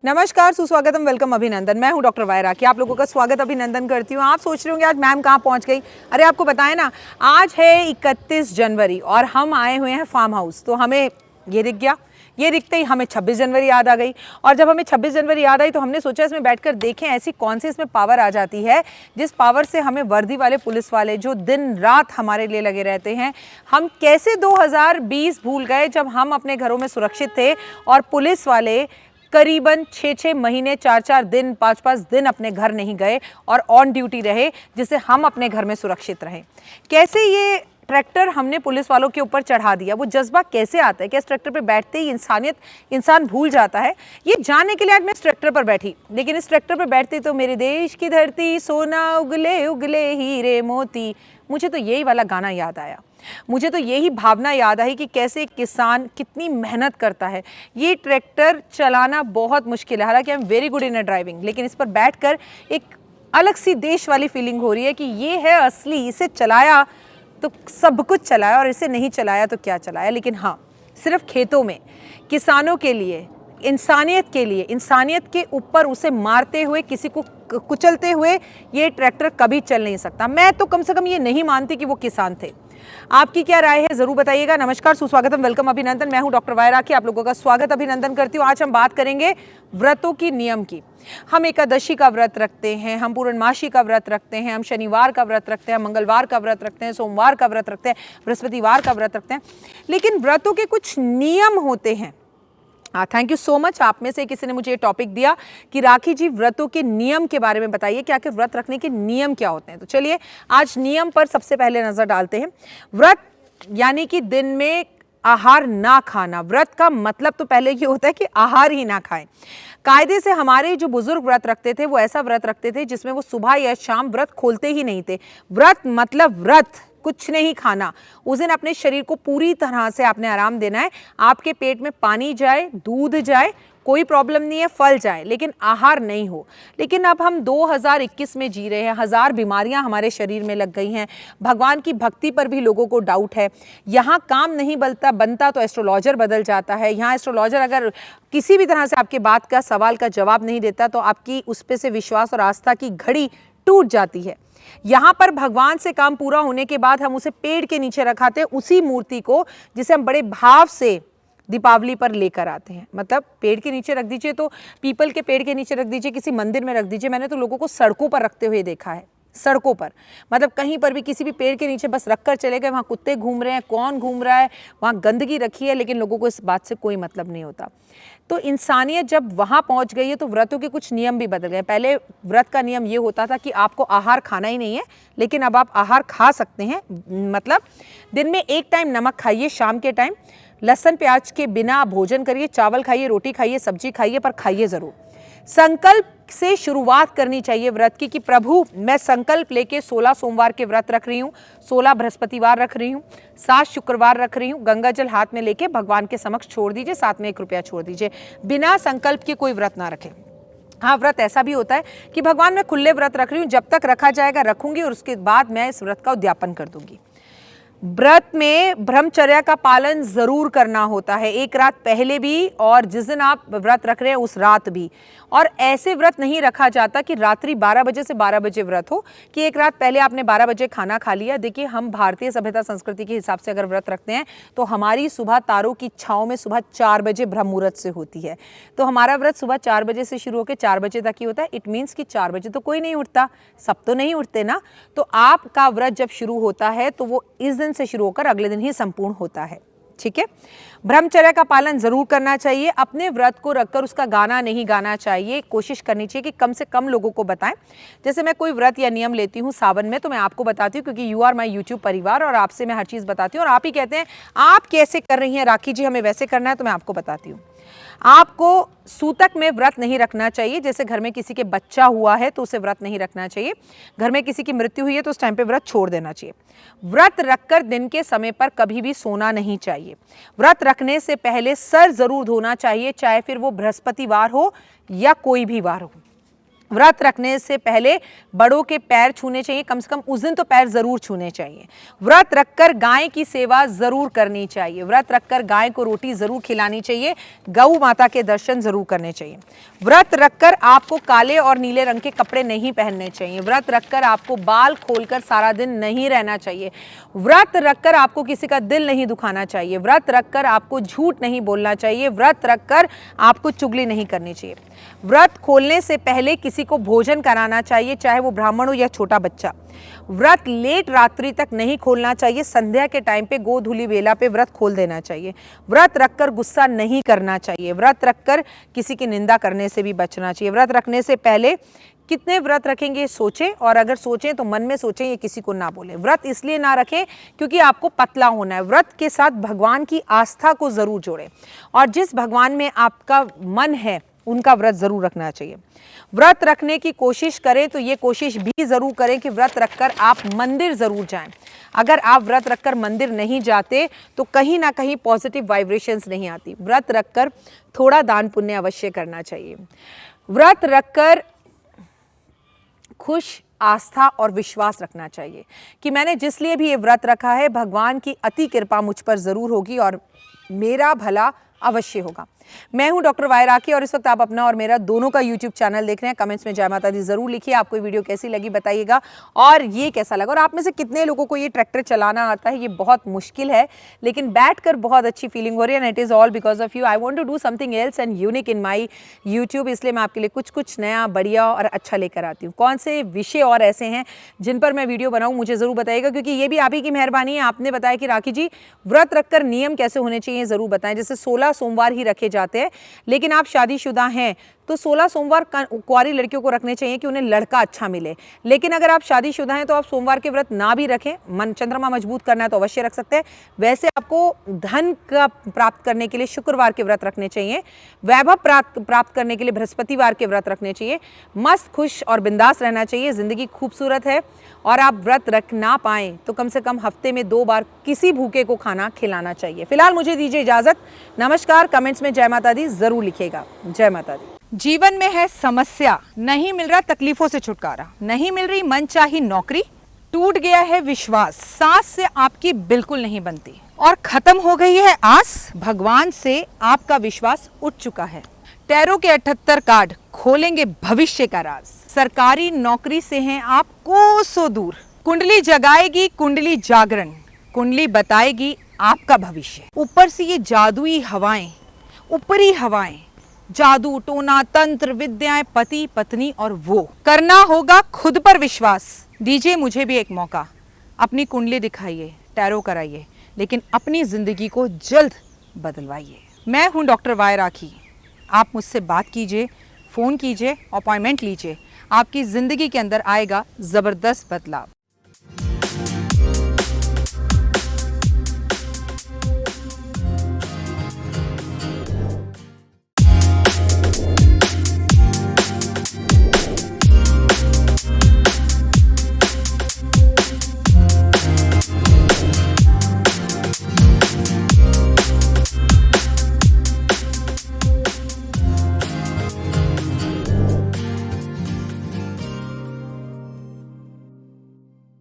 नमस्कार, सुस्वागतम, वेलकम, अभिनंदन। मैं हूं डॉक्टर वायरा की आप लोगों का स्वागत अभिनंदन करती हूं। आप सोच रहे होंगे आज मैम कहां पहुंच गई। अरे आपको बताएं ना, आज है 31 जनवरी और हम आए हुए हैं फार्म हाउस। तो हमें ये दिख गया, ये दिखते ही हमें 26 जनवरी याद आ गई। और जब हमें 26 जनवरी याद आई तो हमने सोचा इसमें बैठकर देखें ऐसी कौन सी इसमें पावर आ जाती है जिस पावर से हमें वर्दी वाले पुलिस वाले जो दिन रात हमारे लिए लगे रहते हैं, हम कैसे 2020 भूल गए जब हम अपने घरों में सुरक्षित थे और पुलिस वाले करीबन 6-6 महीने, 4-4 दिन, 5-5 दिन अपने घर नहीं गए और ऑन ड्यूटी रहे, जिससे हम अपने घर में सुरक्षित रहें। कैसे ये ट्रैक्टर हमने पुलिस वालों के ऊपर चढ़ा दिया, वो जज्बा कैसे आता है कि इस ट्रैक्टर पे बैठते ही इंसानियत इंसान भूल जाता है, ये जानने के लिए आज मैं इस ट्रैक्टर पर बैठी। लेकिन इस ट्रैक्टर पर बैठते तो मेरे देश की धरती सोना उगले उगले हीरे मोती, मुझे तो यही वाला गाना याद आया। मुझे तो यही भावना याद आई कि कैसे एक किसान कितनी मेहनत करता है। ये ट्रैक्टर चलाना बहुत मुश्किल है, हालांकि I am very good in driving, लेकिन इस पर बैठकर एक अलग सी देश वाली फीलिंग हो रही है कि ये है असली, इसे चलाया तो सब कुछ चलाया और इसे नहीं चलाया तो क्या चलाया। लेकिन हाँ, सिर्फ खेतों में किसानों के लिए, इंसानियत के लिए, इंसानियत के ऊपर उसे मारते हुए, किसी को कुचलते हुए ये ट्रैक्टर कभी चल नहीं सकता। मैं तो कम से कम ये नहीं मानती कि वो किसान थे। आपकी क्या राय है जरूर बताइएगा। नमस्कार, सुस्वागतम, वेलकम, अभिनंदन। मैं हूं डॉक्टर वायरा की आप लोगों का स्वागत अभिनंदन करती हूं। आज हम बात करेंगे व्रतों की नियम की। हम एकादशी का व्रत रखते हैं, हम पूर्णमासी का व्रत रखते हैं, हम शनिवार का व्रत रखते हैं, मंगलवार का व्रत रखते हैं, सोमवार का व्रत रखते हैं, बृहस्पतिवार का व्रत रखते हैं। लेकिन व्रतों के कुछ नियम होते हैं। Thank you so much. आप में से किसी ने मुझे ये टॉपिक दिया कि राखी जी व्रतों के नियम के बारे में बताइए कि आखिर व्रत रखने के नियम क्या होते हैं। तो चलिए आज नियम पर सबसे पहले नजर डालते हैं। व्रत यानी कि दिन में आहार ना खाना। व्रत का मतलब तो पहले ये होता है कि आहार ही ना खाएं। कायदे से हमारे जो बुजुर्ग व्रत रखते थे वो ऐसा व्रत रखते थे जिसमें वो सुबह या शाम व्रत खोलते ही नहीं थे। व्रत मतलब व्रत, कुछ नहीं खाना। उस दिन अपने शरीर को पूरी तरह से आपने आराम देना है। आपके पेट में पानी जाए, दूध जाए, कोई प्रॉब्लम नहीं है, फल जाए, लेकिन आहार नहीं हो। लेकिन अब हम 2021 में जी रहे हैं, हजार बीमारियां हमारे शरीर में लग गई हैं। भगवान की भक्ति पर भी लोगों को डाउट है। यहाँ काम नहीं बनता तो एस्ट्रोलॉजर बदल जाता है। यहाँ एस्ट्रोलॉजर अगर किसी भी तरह से आपके बात का, सवाल का जवाब नहीं देता तो आपकी उस पे से विश्वास और आस्था की घड़ी टूट जाती है। यहाँ पर भगवान से काम पूरा होने के बाद हम उसे पेड़ के नीचे रखाते हैं, उसी मूर्ति को जिसे हम बड़े भाव से दीपावली पर लेकर आते हैं। मतलब पेड़ के नीचे रख दीजिए तो पीपल के पेड़ के नीचे रख दीजिए, किसी मंदिर में रख दीजिए। मैंने तो लोगों को सड़कों पर रखते हुए देखा है, सड़कों पर, मतलब कहीं पर भी किसी भी पेड़ के नीचे बस रखकर चले गए। वहाँ कुत्ते घूम रहे हैं, कौन घूम रहा है, वहाँ गंदगी रखी है, लेकिन लोगों को इस बात से कोई मतलब नहीं होता। तो इंसानियत जब वहाँ पहुँच गई है तो व्रतों के कुछ नियम भी बदल गए। पहले व्रत का नियम ये होता था कि आपको आहार खाना ही नहीं है, लेकिन अब आप आहार खा सकते हैं। मतलब दिन में एक टाइम नमक खाइए, शाम के टाइम लहसुन प्याज के बिना भोजन करिए, चावल खाइए, रोटी खाइए, सब्जी खाइए, पर खाइए जरूर। संकल्प से शुरुआत करनी चाहिए व्रत की कि प्रभु मैं संकल्प लेके 16 सोमवार के व्रत रख रही हूँ, 16 बृहस्पतिवार रख रही हूँ, 7 शुक्रवार रख रही हूँ। गंगा जल हाथ में लेके भगवान के समक्ष छोड़ दीजिए, साथ में 1 रुपया छोड़ दीजिए। बिना संकल्प के कोई व्रत ना रखें। हाँ, व्रत ऐसा भी होता है कि भगवान मैं खुले व्रत रख रही हूँ, जब तक रखा जाएगा रखूंगी और उसके बाद मैं इस व्रत का उद्यापन कर दूंगी। व्रत में ब्रह्मचर्या का पालन जरूर करना होता है, एक रात पहले भी और जिस दिन आप व्रत रख रहे हैं उस रात भी। और ऐसे व्रत नहीं रखा जाता कि रात्रि 12 बजे से 12 बजे व्रत हो, कि एक रात पहले आपने 12 बजे खाना खा लिया। देखिए, हम भारतीय सभ्यता संस्कृति के हिसाब से अगर व्रत रखते हैं तो हमारी सुबह तारों की छाँव में सुबह 4 बजे ब्रह्म मुहूर्त से होती है। तो हमारा व्रत सुबह 4 बजे से शुरू होकर 4 बजे तक ही होता है। इट मीन्स कि 4 बजे तो कोई नहीं उठता, सब तो नहीं उठते ना। तो आपका व्रत जब शुरू होता है तो वो इस दिन से शुरू होकर अगले दिन ही संपूर्ण होता है। ठीक है, ब्रह्मचर्य का पालन जरूर करना चाहिए। अपने व्रत को रखकर उसका गाना नहीं गाना चाहिए। कोशिश करनी चाहिए कि कम से कम लोगों को बताएं। जैसे मैं कोई व्रत या नियम लेती हूँ सावन में तो मैं आपको बताती हूँ, क्योंकि यू आर माई यूट्यूब परिवार और आपसे मैं हर चीज़ बताती हूँ और आप ही कहते हैं आप कैसे कर रही हैं राखी जी, हमें वैसे करना है, तो मैं आपको बताती हूँ। आपको सूतक में व्रत नहीं रखना चाहिए। जैसे घर में किसी के बच्चा हुआ है तो उसे व्रत नहीं रखना चाहिए। घर में किसी की मृत्यु हुई है तो उस टाइम पे व्रत छोड़ देना चाहिए। व्रत रखकर दिन के समय पर कभी भी सोना नहीं चाहिए। व्रत रखने से पहले सर जरूर धोना चाहिए, चाहे फिर वो बृहस्पतिवार हो या कोई भी वार हो। व्रत रखने से पहले बड़ों के पैर छूने चाहिए, कम से कम उस दिन तो पैर जरूर छूने चाहिए। व्रत रखकर गाय की सेवा जरूर करनी चाहिए। व्रत रखकर गाय को रोटी जरूर खिलानी चाहिए। गौ माता के दर्शन जरूर करने चाहिए। व्रत रखकर आपको काले और नीले रंग के कपड़े नहीं पहनने चाहिए। व्रत रखकर आपको बाल खोलकर सारा दिन नहीं रहना चाहिए। व्रत रखकर आपको किसी का दिल नहीं दुखाना चाहिए। व्रत रखकर आपको झूठ नहीं बोलना चाहिए। व्रत रखकर आपको चुगली नहीं करनी चाहिए। व्रत खोलने से पहले किसी को भोजन कराना चाहिए, चाहे वो ब्राह्मण हो या छोटा बच्चा। व्रत लेट रात्रि तक नहीं खोलना चाहिए। संध्या के टाइम पे गोधूली बेला पे व्रत खोल देना चाहिए। व्रत रखकर गुस्सा नहीं करना चाहिए। व्रत रखकर किसी की निंदा करने से भी बचना चाहिए। व्रत रखने से पहले कितने व्रत रखेंगे सोचें, और अगर सोचें तो मन में सोचें, ये किसी को ना बोलें। व्रत इसलिए ना रखें क्योंकि आपको पतला होना है। व्रत के साथ भगवान की आस्था को जरूर जोड़ें, और जिस भगवान में आपका मन है उनका व्रत जरूर रखना चाहिए। व्रत रखने की कोशिश करें तो ये कोशिश भी जरूर करें कि व्रत रखकर आप मंदिर जरूर जाएं। अगर आप व्रत रखकर मंदिर नहीं जाते तो कहीं ना कहीं पॉजिटिव वाइब्रेशंस नहीं आती। व्रत रखकर थोड़ा दान पुण्य अवश्य करना चाहिए। व्रत रखकर खुश आस्था और विश्वास रखना चाहिए कि मैंने जिस लिए भी ये व्रत रखा है, भगवान की अति कृपा मुझ पर जरूर होगी और मेरा भला अवश्य होगा। मैं हूं डॉक्टर वाई राखी और इस वक्त आप अपना और मेरा दोनों का यूट्यूब चैनल देख रहे हैं। कमेंट्स में जय माता दी जरूर लिखिए। आपको ये वीडियो कैसी लगी बताइएगा, और ये कैसा लगा, और आप में से कितने लोगों को ये ट्रैक्टर चलाना आता है। ये बहुत मुश्किल है, लेकिन बैठकर बहुत अच्छी फीलिंग हो रही है, and it is all because of you. I want to do something else and unique in my YouTube, इसलिए मैं आपके लिए कुछ नया बढ़िया और अच्छा लेकर आती हूँ। कौन से विषय और ऐसे हैं जिन पर मैं वीडियो बनाऊँ, मुझे ज़रूर बताइएगा, क्योंकि ये भी आप ही की मेहरबानी है। आपने बताया कि राखी जी व्रत रखकर नियम कैसे होने चाहिए ज़रूर बताएं। जैसे 16 सोमवार ही रखे जाते हैं, लेकिन आप शादीशुदा हैं तो 16 सोमवार कुंवारी लड़कियों को रखने चाहिए कि उन्हें लड़का अच्छा मिले। लेकिन अगर आप शादीशुदा हैं तो आप सोमवार के व्रत ना भी रखें। मन चंद्रमा मजबूत करना है तो अवश्य रख सकते हैं। वैसे आपको धन का प्राप्त करने के लिए शुक्रवार के व्रत रखने चाहिए। वैभव प्राप्त करने के लिए बृहस्पतिवार के व्रत रखने चाहिए। मस्त खुश और बिंदास रहना चाहिए। जिंदगी खूबसूरत है, और आप व्रत रख ना पाएं तो कम से कम हफ्ते में 2 बार किसी भूखे को खाना खिलाना चाहिए। फिलहाल मुझे दीजिए इजाजत। नमस्कार। कमेंट्स में जय माता दी जरूर लिखिएगा। जय माता दी। जीवन में है समस्या, नहीं मिल रहा तकलीफों से छुटकारा, नहीं मिल रही मनचाही नौकरी, टूट गया है विश्वास, सांस से आपकी बिल्कुल नहीं बनती, और खत्म हो गई है आस, भगवान से आपका विश्वास उठ चुका है। टैरो के 78 कार्ड खोलेंगे भविष्य का राज। सरकारी नौकरी से हैं आप कोसों दूर। कुंडली जगाएगी कुंडली जागरण, कुंडली बताएगी आपका भविष्य। ऊपर से ये जादुई हवाएं, ऊपरी हवाएं, जादू टोना तंत्र विद्याएं, पति पत्नी और वो। करना होगा खुद पर विश्वास। दीजिए मुझे भी एक मौका। अपनी कुंडली दिखाइए, टैरो कराइए, लेकिन अपनी जिंदगी को जल्द बदलवाइए। मैं हूं डॉक्टर वाई राखी। आप मुझसे बात कीजिए, फ़ोन कीजिए, अपॉइंटमेंट लीजिए। आपकी ज़िंदगी के अंदर आएगा ज़बरदस्त बदलाव।